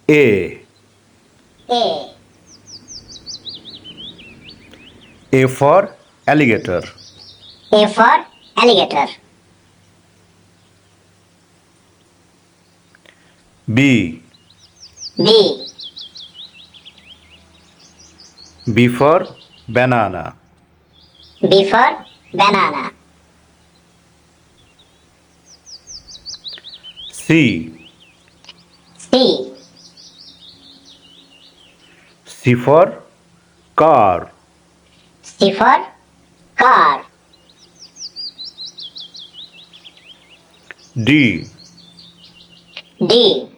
A. A. A for alligator. A for alligator. B. B. B for banana. B for banana. C. C. C for car. C for car. D. D.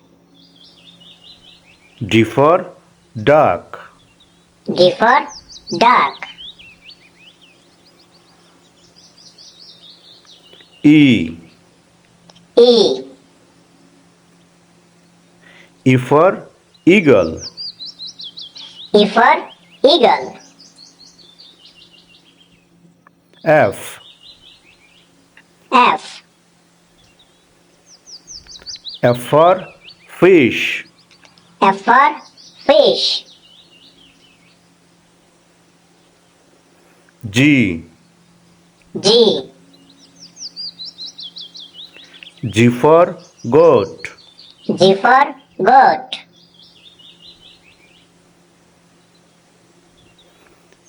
D for duck. D for duck. E. E. E for eagle. E for eagle. F. F. F for fish. F for fish. G. G. G for goat. G for goat.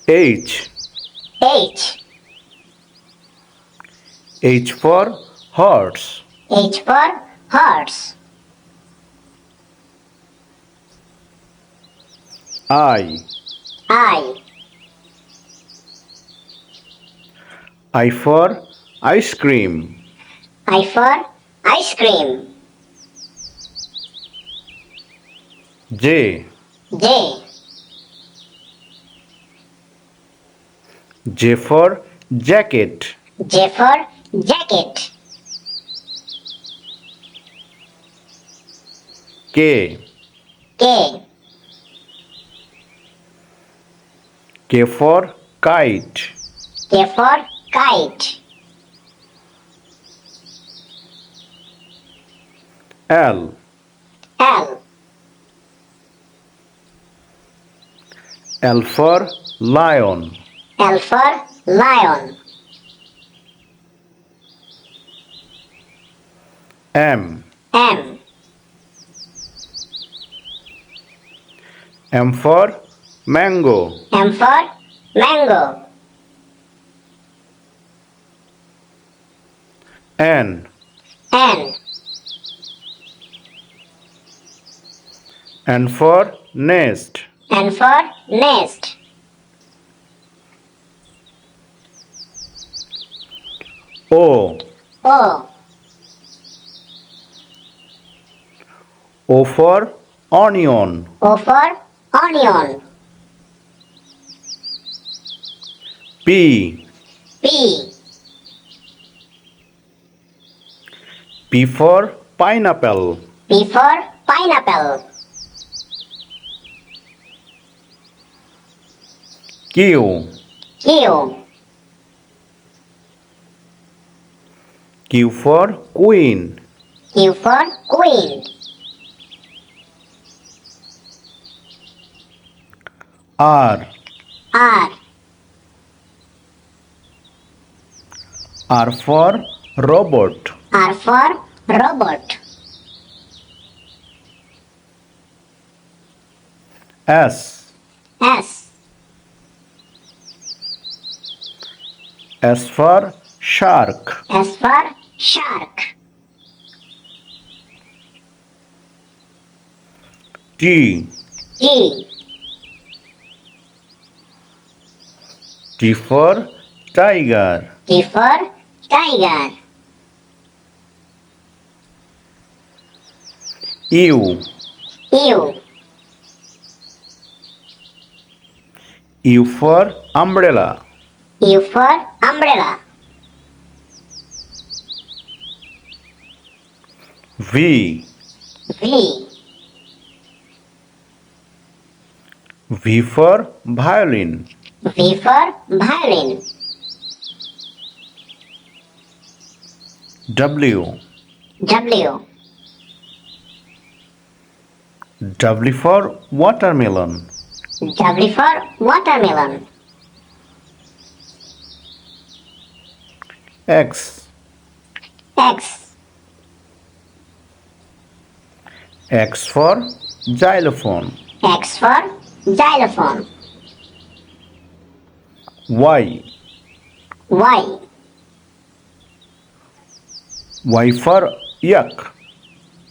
H. H. H for horse. H for horse. I. I. I for ice cream. I for ice cream. J. J. J for jacket. J for jacket. K. K. K for kite. K for kite. L. L. L for lion. L for lion. M. M. M for mango. M for mango. N. N. N for nest. N for nest. O. O. O for onion. O for onion. P. P. P for pineapple. P for pineapple. Q. Q. Q for queen. Q for queen. R. R. R for robot. R for robot. S. S. S for shark. S for shark. T. T. T for tiger. T for tiger. U. U. U for umbrella. U for umbrella. V. V. V for violin. V for violin. W. W. W for watermelon. W for watermelon. X. X. X for xylophone. X for xylophone. Y. Y. Y for yak.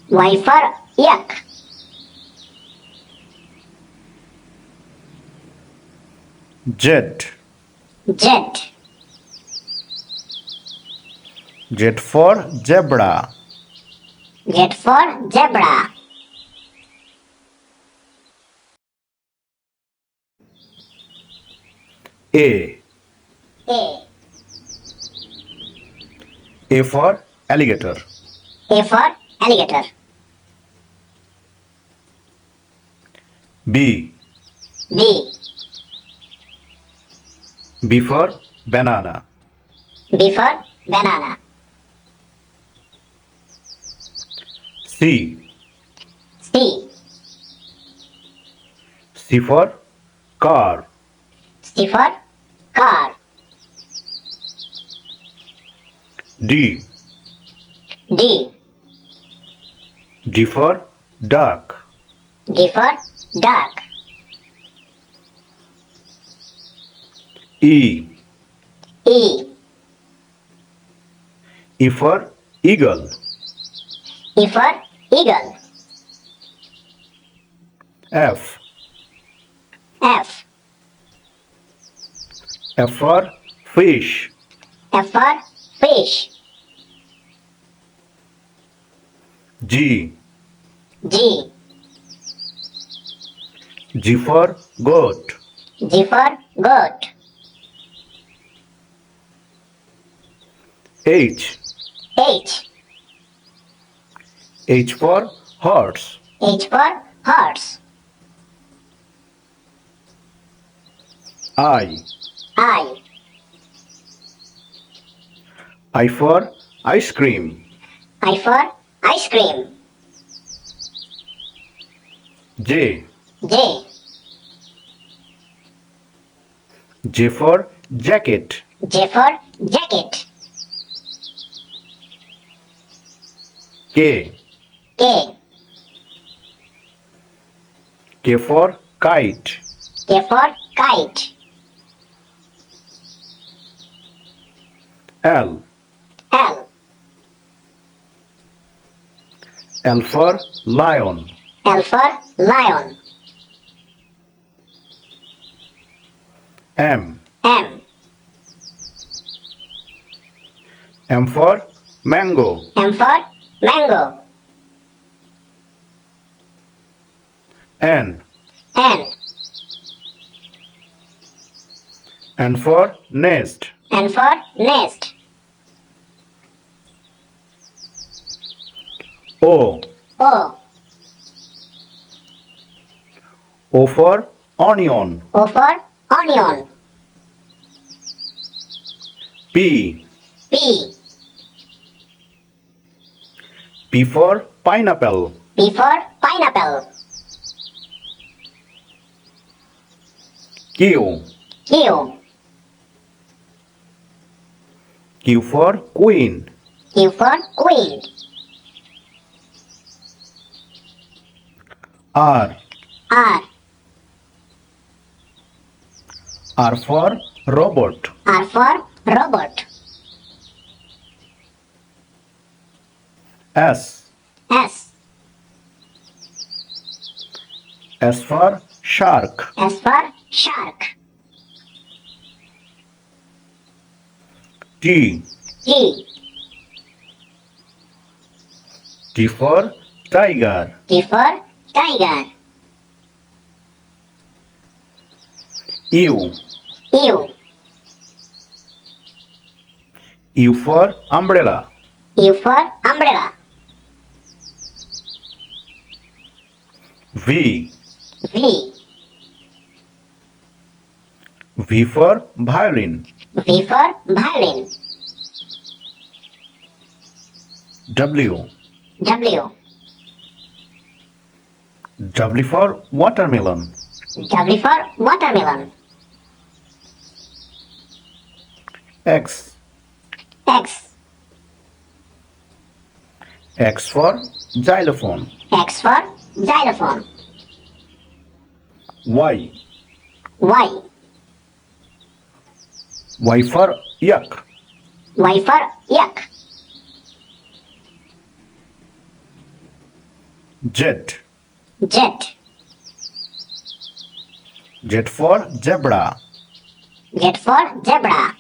Y for yak. Z. Z. Z for zebra. Z for zebra. A. A. A for alligator. A for alligator. B. B. B for banana. B for banana. C. C. C for car. C for car. D. D. D for duck. D for duck. E. E. E for eagle. E for eagle. F. F. F for fish. F for fish. G. G. G for goat. G for goat. H. H. H for horse. H for horse. I. I. I for ice cream. I for ice cream. J. J. J for jacket. J for jacket. K. K. K for kite. K for kite. L. L. L for lion. L for lion. M. M. M for mango. M for mango. N. N. N for nest. N for nest. O. O. O for onion. O for onion. P. P. P for pineapple. P for pineapple. Q. Q. Q for queen. Q for queen. R. R. R for robot. R for robot. S. S. S for shark. S for shark. T. T. T for tiger. T for tiger. U. U. U for umbrella. U for umbrella. V. V. V for violin. V for violin. W. W. W for watermelon. W for watermelon. X. X. X for xylophone. X for xylophone. Y. Y. Y for yak. Y for yak. Z. Z. Z for zebra. Z for zebra.